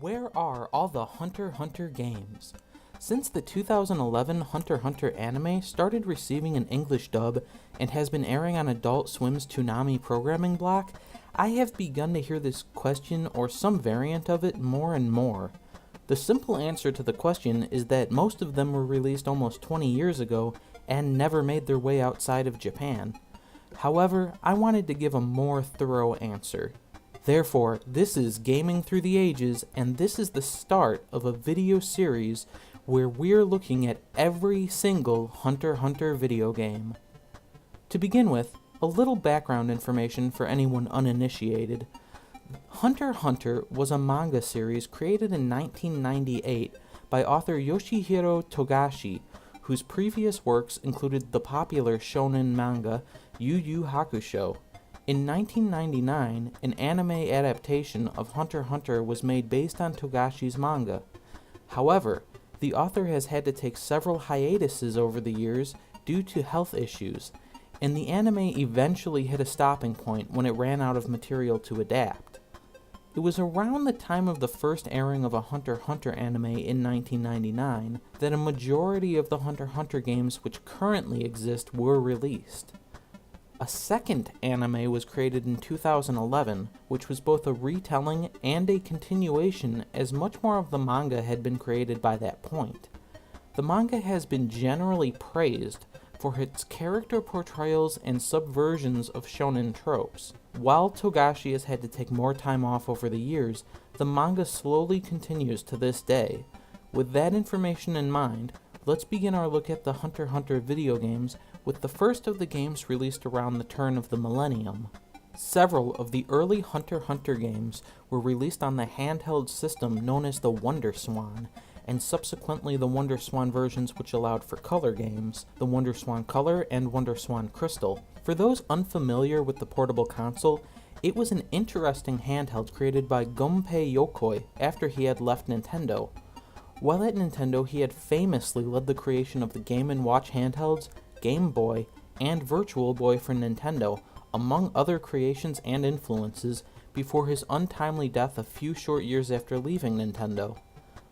Where are all the Hunter x Hunter games? Since the 2011 Hunter x Hunter anime started receiving an English dub and has been airing on Adult Swim's Toonami programming block, I have begun to hear this question or some variant of it more and more. The simple answer to the question is that most of them were released almost 20 years ago and never made their way outside of Japan. However, I wanted to give a more thorough answer. Therefore, this is Gaming Through the Ages, and this is the start of a video series where we're looking at every single Hunter x Hunter video game. To begin with, a little background information for anyone uninitiated. Hunter x Hunter was a manga series created in 1998 by author Yoshihiro Togashi, whose previous works included the popular shonen manga Yu Yu Hakusho. In 1999, an anime adaptation of Hunter x Hunter was made based on Togashi's manga. However, the author has had to take several hiatuses over the years due to health issues, and the anime eventually hit a stopping point when it ran out of material to adapt. It was around the time of the first airing of a Hunter x Hunter anime in 1999 that a majority of the Hunter x Hunter games which currently exist were released. A second anime was created in 2011, which was both a retelling and a continuation, as much more of the manga had been created by that point. The manga has been generally praised for its character portrayals and subversions of shonen tropes. While Togashi has had to take more time off over the years, the manga slowly continues to this day. With that information in mind, let's begin our look at the Hunter x Hunter video games with the first of the games released around the turn of the millennium. Several of the early Hunter x Hunter games were released on the handheld system known as the WonderSwan, and subsequently the WonderSwan versions which allowed for color games, the WonderSwan Color and WonderSwan Crystal. For those unfamiliar with the portable console, it was an interesting handheld created by Gunpei Yokoi after he had left Nintendo. While at Nintendo, he had famously led the creation of the Game & Watch handhelds, Game Boy, and Virtual Boy for Nintendo, among other creations and influences, before his untimely death a few short years after leaving Nintendo.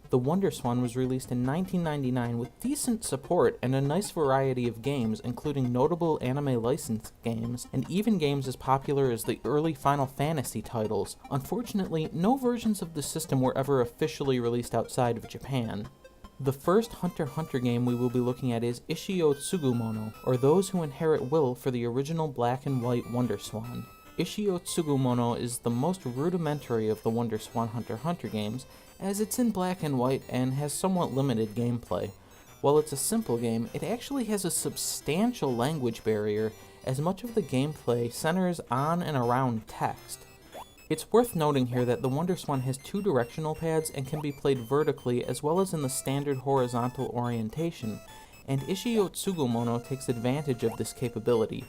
The WonderSwan was released in 1999 with decent support and a nice variety of games, including notable anime licensed games, and even games as popular as the early Final Fantasy titles. Unfortunately, no versions of the system were ever officially released outside of Japan. The first Hunter x Hunter game we will be looking at is Tsugu Mono, or Those Who Inherit Will for the original black and white WonderSwan. Tsugu Mono is the most rudimentary of the WonderSwan Hunter x Hunter games, as it's in black and white and has somewhat limited gameplay. While it's a simple game, it actually has a substantial language barrier, as much of the gameplay centers on and around text. It's worth noting here that the WonderSwan has two directional pads and can be played vertically as well as in the standard horizontal orientation, and Tsugu Mono takes advantage of this capability.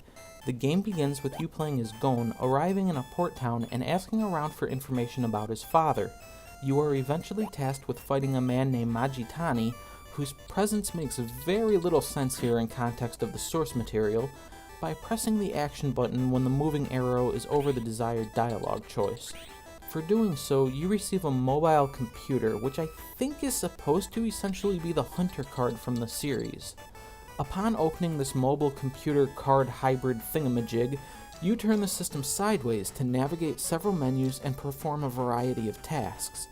The game begins with you playing as Gon, arriving in a port town and asking around for information about his father. You are eventually tasked with fighting a man named Majitani, whose presence makes very little sense here in context of the source material, by pressing the action button when the moving arrow is over the desired dialogue choice. For doing so, you receive a mobile computer, which I think is supposed to essentially be the Hunter card from the series. Upon opening this mobile computer card hybrid thingamajig, you turn the system sideways to navigate several menus and perform a variety of tasks.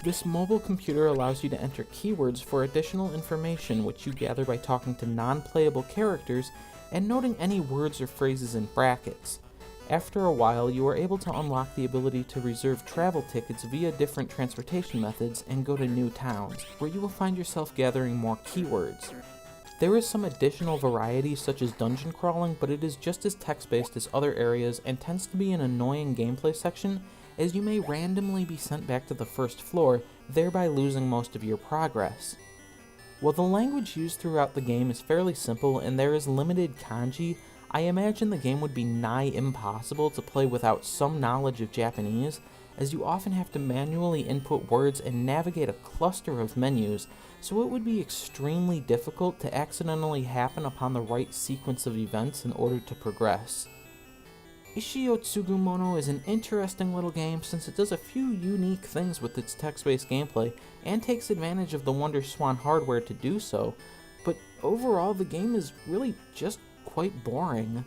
This mobile computer allows you to enter keywords for additional information which you gather by talking to non-playable characters and noting any words or phrases in brackets. After a while, you are able to unlock the ability to reserve travel tickets via different transportation methods and go to new towns, where you will find yourself gathering more keywords. There is some additional variety such as dungeon crawling, but it is just as text-based as other areas and tends to be an annoying gameplay section, as you may randomly be sent back to the first floor, thereby losing most of your progress. While the language used throughout the game is fairly simple and there is limited kanji, I imagine the game would be nigh impossible to play without some knowledge of Japanese, as you often have to manually input words and navigate a cluster of menus, so it would be extremely difficult to accidentally happen upon the right sequence of events in order to progress. Tsugu Mono is an interesting little game since it does a few unique things with its text-based gameplay and takes advantage of the WonderSwan hardware to do so, but overall the game is really just quite boring.